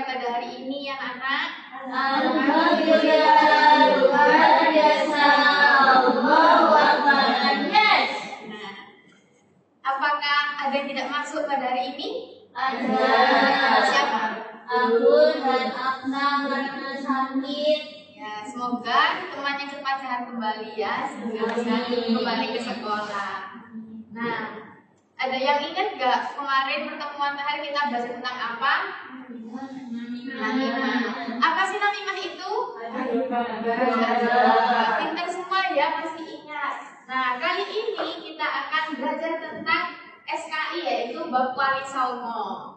pada hari ini ya anak? Alhamdulillah, luar biasa. Allahu Akbar. Yes. Nah, apakah ada yang tidak masuk pada hari ini? Ada. Siapa? Aku dan Akna karena sakit. Ya, semoga temannya cepat sehat kembali ya, sehingga bisa kembali ke sekolah. Nah, ada yang ingat gak kemarin pertemuan terakhir kita belajar tentang apa? Namimah. Apa sih namimah itu? Pintar semua ya, masih ingat. Nah, kali ini kita akan belajar tentang SKI, yaitu bab wali songo.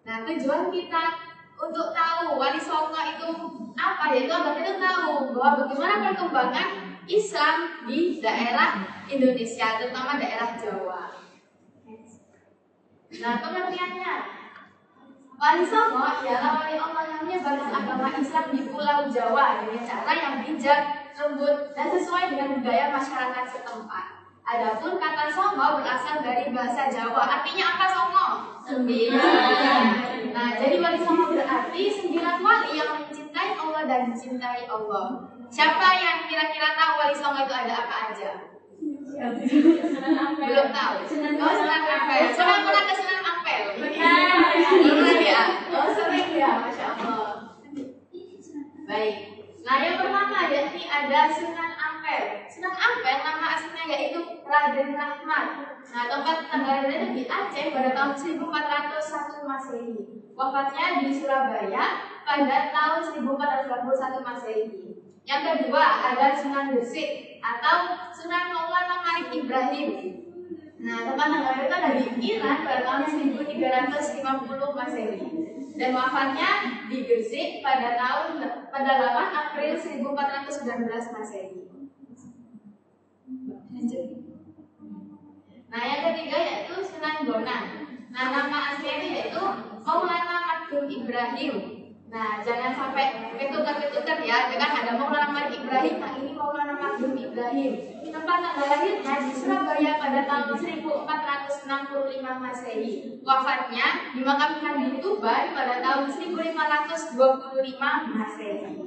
Nah, tujuan kita untuk tahu wali songo itu apa, yaitu agar kita tahu bahwa bagaimana perkembangan Islam di daerah Indonesia, terutama daerah Jawa. Nah, pengertiannya, wali songo ialah wali Allah yang menyebarkan agama Islam di Pulau Jawa dengan cara yang bijak, lembut, dan sesuai dengan budaya masyarakat setempat. Adapun kata songo berasal dari bahasa Jawa. Artinya apa songo? 9. Nah, jadi wali songo berarti 9 wali yang mencintai Allah dan dicintai Allah. Siapa yang kira-kira tahu wali songo itu ada apa aja? Belum tahu. Oh, Sunan Ampel. Siapa pernah ke Sunan Ampel? Pernah ya? Oh, sering ya, Masya Allah. Baik. Nah, yang pertama yakni ada Sunan Ampel. Sunan Ampel nama aslinya yaitu Raden Rahmat. Nah, tempat tanggalnya itu di Aceh pada tahun 1401 Masehi. Wafatnya di Surabaya pada tahun 1441 Masehi. Yang kedua ada Sunan Gresik atau Sunan Maulana Malik Ibrahim. Nah, tempat tanggalnya itu ada di Iran pada tahun 1350 Masehi. Dan wafatnya di Gresik pada 8 April 1419 Masehi. Nah, yang ketiga yaitu Sunan Bonang. Nah, nama aslinya yaitu Maulana Magdum Ibrahim. Nah, jangan sampai ketukar-ketukar ya. Jangan ada Maulana Malik Ibrahim, nah ini Maulana Magdum Ibrahim. Tempat tanggal lahirnya di Surabaya pada tahun 1465 Masehi. Wafatnya dimakamkan di Tuban pada tahun 1525 Masehi.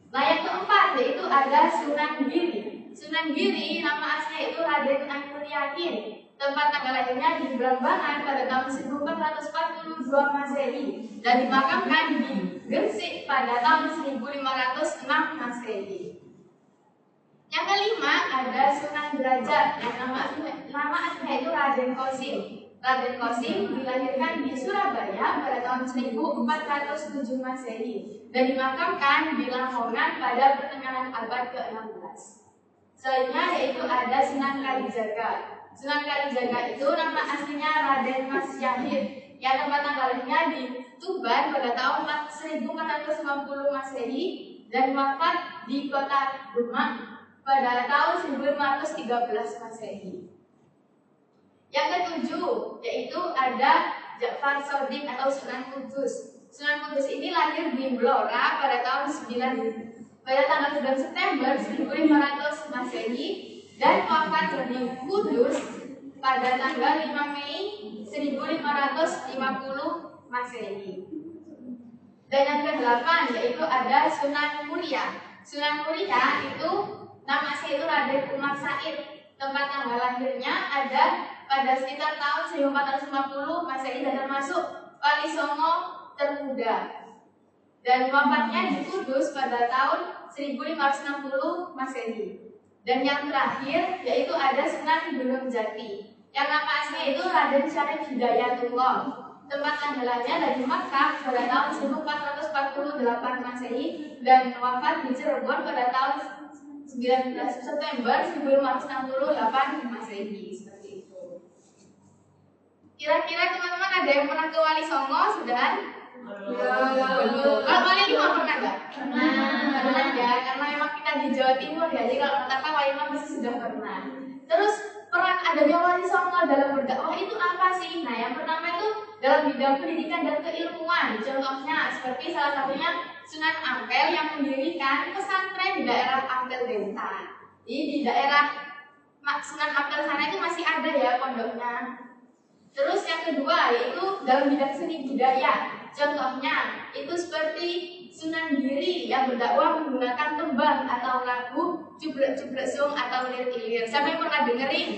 Nah, yang keempat yaitu ada Sunan Giri. Sunan Giri nama aslinya itu Raden Ainul Yakin. Tempat tanggal lahirnya di Blambangan pada tahun 1442 Masehi dan dimakamkan di Gresik pada tahun 1506 Masehi. Yang kelima ada Sunan Derajat. Nama aslinya itu Raden Qasim. Raden Qasim dilahirkan di Surabaya pada tahun 1407 Masehi dan dimakamkan di Lamongan pada pertengahan abad ke-16. Selanjutnya yaitu ada Sunan Kalijaga. Sunan Kalijaga itu nama aslinya Raden Mas Syahid yang tempat tanggal lahirnya di Tuban pada tahun 1450 Masehi dan wafat di kota Demak pada tahun 1513 Masehi. Yang ketujuh yaitu ada Ja'far Shodiq atau Sunan Kudus. Sunan Kudus ini lahir di Blora pada tahun 9 September 1500 Masehi dan wafat di Kudus pada tanggal 5 Mei 1550 Masehi. Dan yang ke-8 yaitu ada Sunan Muria. Sunan Muria itu nama asli itu Raden Umar Said. Tempat tanggal lahirnya ada pada sekitar tahun 1450 Masehi dan termasuk wali songo termuda. Dan wafatnya di Kudus pada tahun 1560 Masehi. Dan yang terakhir yaitu ada Sunan Gunung Jati yang nama aslinya itu Raden Syarif Hidayatullah. Tempat tanggalannya dari Makkah pada tahun 1448 Masehi dan wafat di Cirebon pada tahun 19 September 1568 Masehi. Seperti itu. Kira-kira teman-teman ada yang pernah ke Wali Songo? Sudah? Belum. Kalau Wali Lima pernah nggak? Pernah ya, karena memang kita di Jawa Timur ya. Jadi kalau kata Wali Lima pasti sudah pernah. Terus peran adanya Wali Songo dalam berdakwah itu apa sih? Nah, yang pertama itu dalam bidang pendidikan dan keilmuan. Contohnya seperti salah satunya Sunan Ampel yang mendirikan pesantren di daerah Ampel Dentan. Jadi di daerah Sunan Ampel sana itu masih ada ya pondoknya. Terus yang kedua yaitu dalam bidang seni budaya. Contohnya itu seperti Sunan Giri yang berdakwah menggunakan tembang atau lagu, cublek-cublek sung atau lir-ilir. Siapa yang pernah dengerin?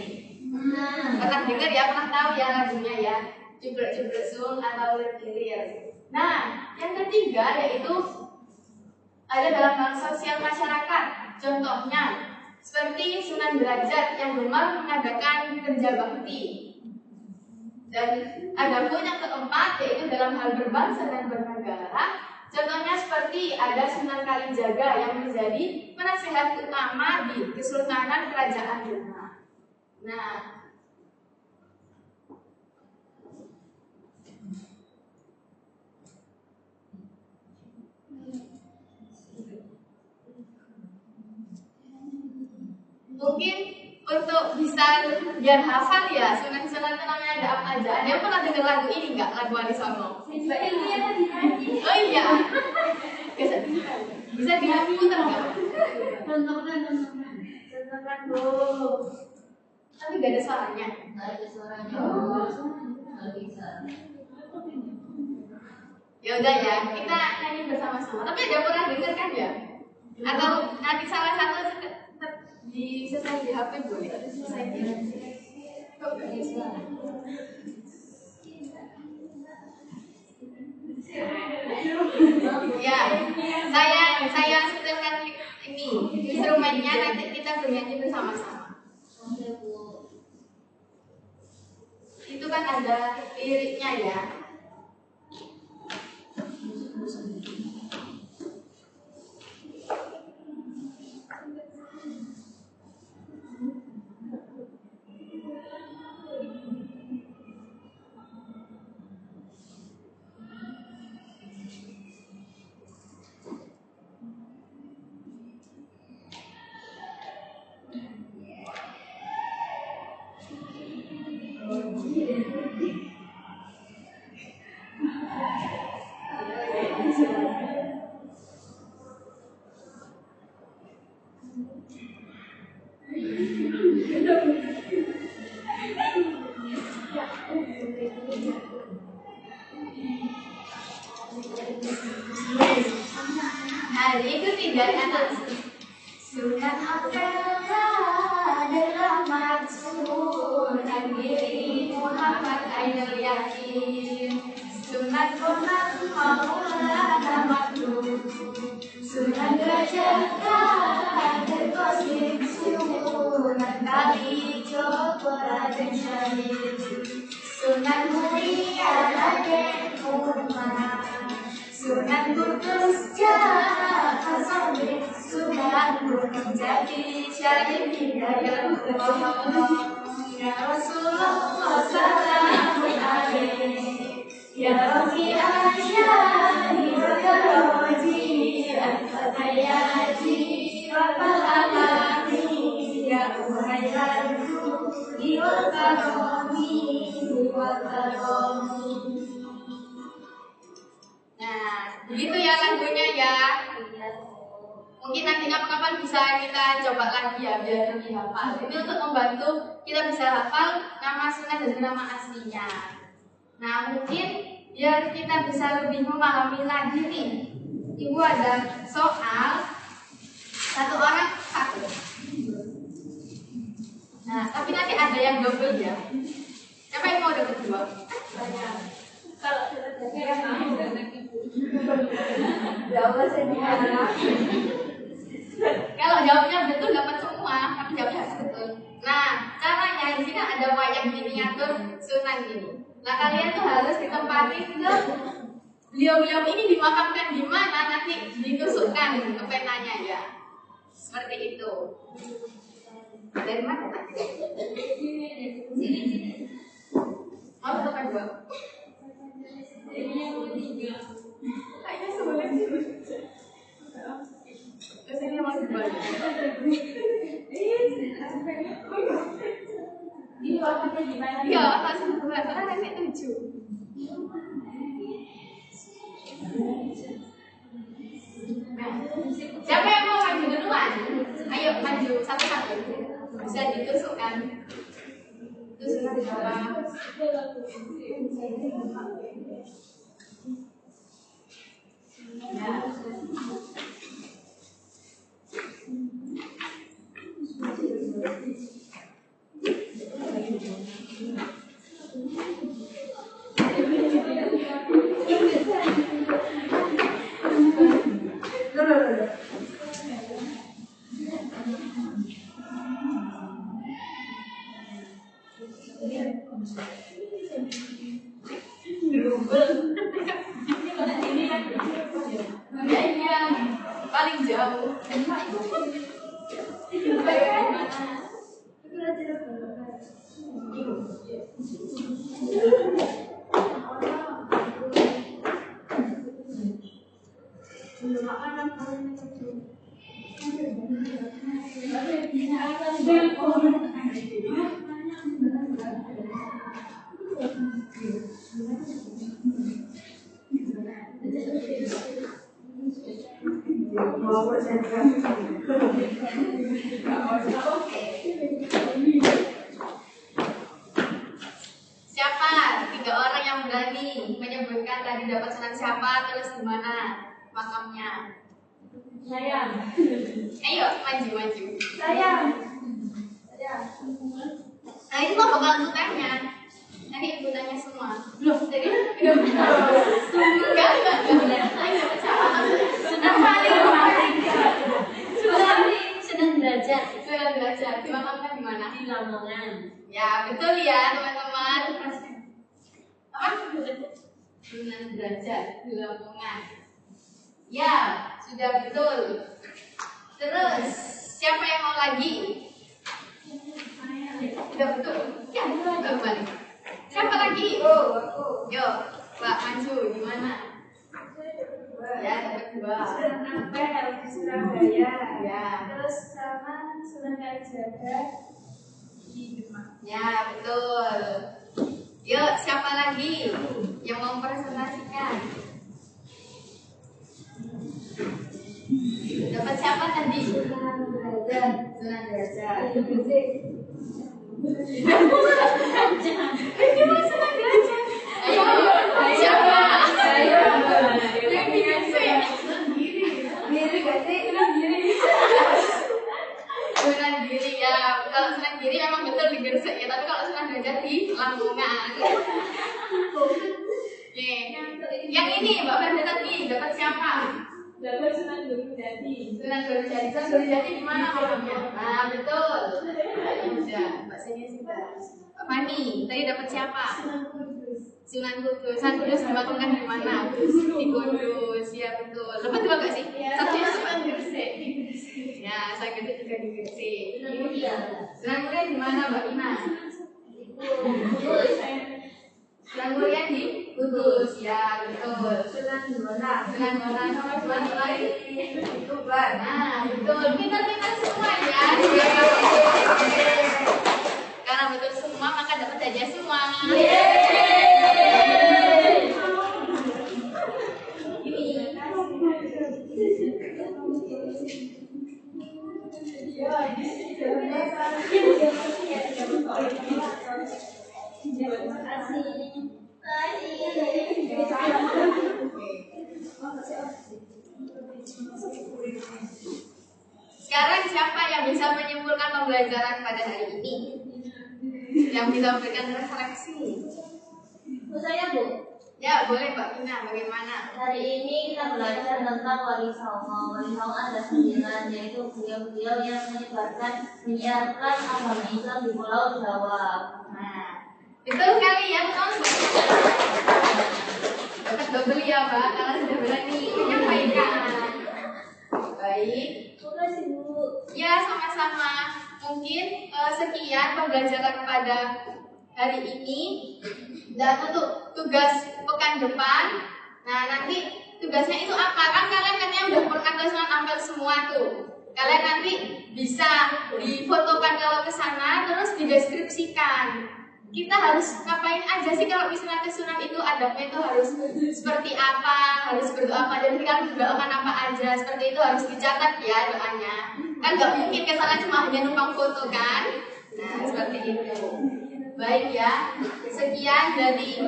Pernah denger ya, pernah tahu ya lagunya ya, cublek-cublek sung atau lir-ilir. Nah, yang ketiga yaitu ada dalam hal sosial masyarakat. Contohnya seperti Sunan Derajat yang gemar mengadakan kerja bakti. Dan ada pun yang keempat yaitu dalam hal berbangsa dan bernegara. Contohnya seperti ada Sunan Kalijaga yang menjadi penasehat utama di Kesultanan Kerajaan Demak. Nah, mungkin untuk bisa biar hafal ya Sunan-Sunan itu namanya ada apa aja. Ada yang pernah dengar lagu ini nggak? Lagu Wali Songo? Oh iya. Bisa diputar nggak? Tontonan dulu. Tapi nggak ada suaranya. Nggak ada suaranya. Nggak bisa. Ya udah ya, kita nyanyi bersama-sama. Tapi ada pernah dengar kan ya? Atau nanti salah satu selesai di HP boleh? Selesai di HP. Kok nggak ada suara? Ya, saya setelkan ini instrumennya, nanti kita bernyanyi bersama-sama. Itu kan ada liriknya ya. Hari itu tidak enak. Sunan Ampel adalah maksud Giri Muhammad Ainul Yakin. Sunan Bonang Maulana Makhluk. Sunan Derajat Kader Kosmik. Sunan Kalijogo Raden Syahid. Sunan Muria Raden Umar. Sunan Kudus Jakarta Sambil. Sunan Gunung Jati Syarif Hidayatullah. Ya Rasulullah salamun alaik. Ya Rabbi asyari wa karoji al-fatayati rabbal alamin. Ya Muhayyanku wal karomi wal karomi. Nah, begitu ya lagunya ya. Mungkin nanti kapan-kapan bisa kita coba lagi ya biar lebih hafal. Ini untuk membantu kita bisa hafal nama sunan dan nama aslinya. Nah, mungkin biar kita bisa lebih memahami lagi nih. Ibu ada soal satu orang satu. Nah, tapi nanti ada yang double ya. Siapa yang mau dapat dua? Kalau jawab sendiri. Kalau jawabnya betul dapat semua, tapi jawabnya harus betul. Nah, caranya di sini ada wayang miniatur Sunan ini. Nah, kalian tuh harus ditempatin ke beliau-beliau ini dimakamkan di mana, nanti ditusukkan ke penanya ya. Seperti itu. Dari mana? Sini. Oh, tekan dua. Kayaknya sebelah sini. Kesini masih banyak. Ini warnanya gimana? Iya, langsung buat karena nenek 7. Siapa yang mau maju duluan? Ayo maju satu-satu. Bisa ditusukkan. Tusukkan di bawah. Paling jauh. Siapa 3 orang yang berani menyebutkan tadi dapat sunan siapa, terus di mana makamnya? Saya. Ayo maju. Saya. Nah itu kok bakal aku tanya. Nanti ibu tanya semua. Loh, jadi enggak. Sunan paling Sunan derajat. Sunan derajat. Dimakamkan di mana? Di Lamongan. Ya betul ya teman-teman. Apa? Sunan derajat di Lamongan. Ya sudah betul. Terus siapa yang mau lagi? Sudah betul. Ya betul balik. Siapa lagi? Oh, aku. Yo, Mbak maju di mana? Ya dapat 2. Sunan Ampel di Surabaya. Ya. Terus sama Sunan Kalijaga di Demak. Ya betul. Yuk siapa lagi yang mau presentasikan? Dapat siapa tadi? Sunan Derajat. Sunan derajat. Ayo, siapa? Yang dikasih. Sunan Giri ya. Kalau Sunan Giri memang betul di Gresik ya, tapi kalau Sunan Derajat di Lamongan. Yang ini Mbak Fenda tadi dapat siapa? Dapat Sunan Gunung Jati. Sunan Gunung Jati. Sunan Gunung Jati di mana makamnya? Nah betul. Sudah, Mbak Senia sudah. Mbak Fani tadi dapat siapa? Sunan Kudus. Sunan Kudus. Sunan Kudus dimakamkan di mana? Di Kudus. Ya betul. Dapat 2 nggak sih? Satunya Sunan Gresik. Ya, saya ganti 3 di Gresik. Sunan Muria. Sunan Muria di mana Mbak Ina? Kudus. Sunan Muria di Kudus. Ya betul. Sunan Bona. Sunan Bona sama Sunan lain. Tuban. Nah betul. Pintar-pintar semua ya. Karena betul semua maka dapat hadiah semua. Sekarang siapa yang bisa menyimpulkan pembelajaran pada hari ini? Yang bisa memberikan refleksi? Saya Bu. Ya boleh Mbak Ina, bagaimana? Hari ini kita belajar tentang Wali Songo. Wali Songo ada 9, yaitu beliau-beliau yang menyiarkan agama Islam di Pulau Jawa. Nah, betul sekali ya, dapat double ya Mbak, karena sudah berani menyampaikan. Baik. Terima kasih Bu. Ya sama-sama. Mungkin sekian pembelajaran pada hari ini. Dan untuk tugas pekan depan, nah nanti tugasnya itu apa? Kan kalian katanya udah pernah ke Sunan Ampel semua tuh. Kalian nanti bisa difotokan kalau ke sana, terus dideskripsikan. Kita harus ngapain aja sih kalau misalnya ke Sunan itu, adabnya itu harus seperti apa, harus berdoa apa, dan kita doakan apa aja, seperti itu harus dicatat ya doanya. Kan nggak mungkin ke sana cuma hanya numpang foto kan? Nah seperti itu. Baik ya, sekian dari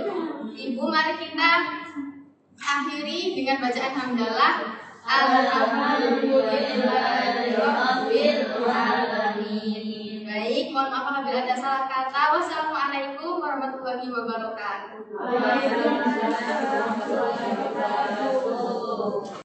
Ibu, mari kita akhiri dengan bacaan hamdalah. Alhamdulillahirobbilalamin. Baik, mohon maaf apabila ada salah kata. Wassalamualaikum warahmatullahi wabarakatuh. Waalaikumsalam warahmatullahi wabarakatuh.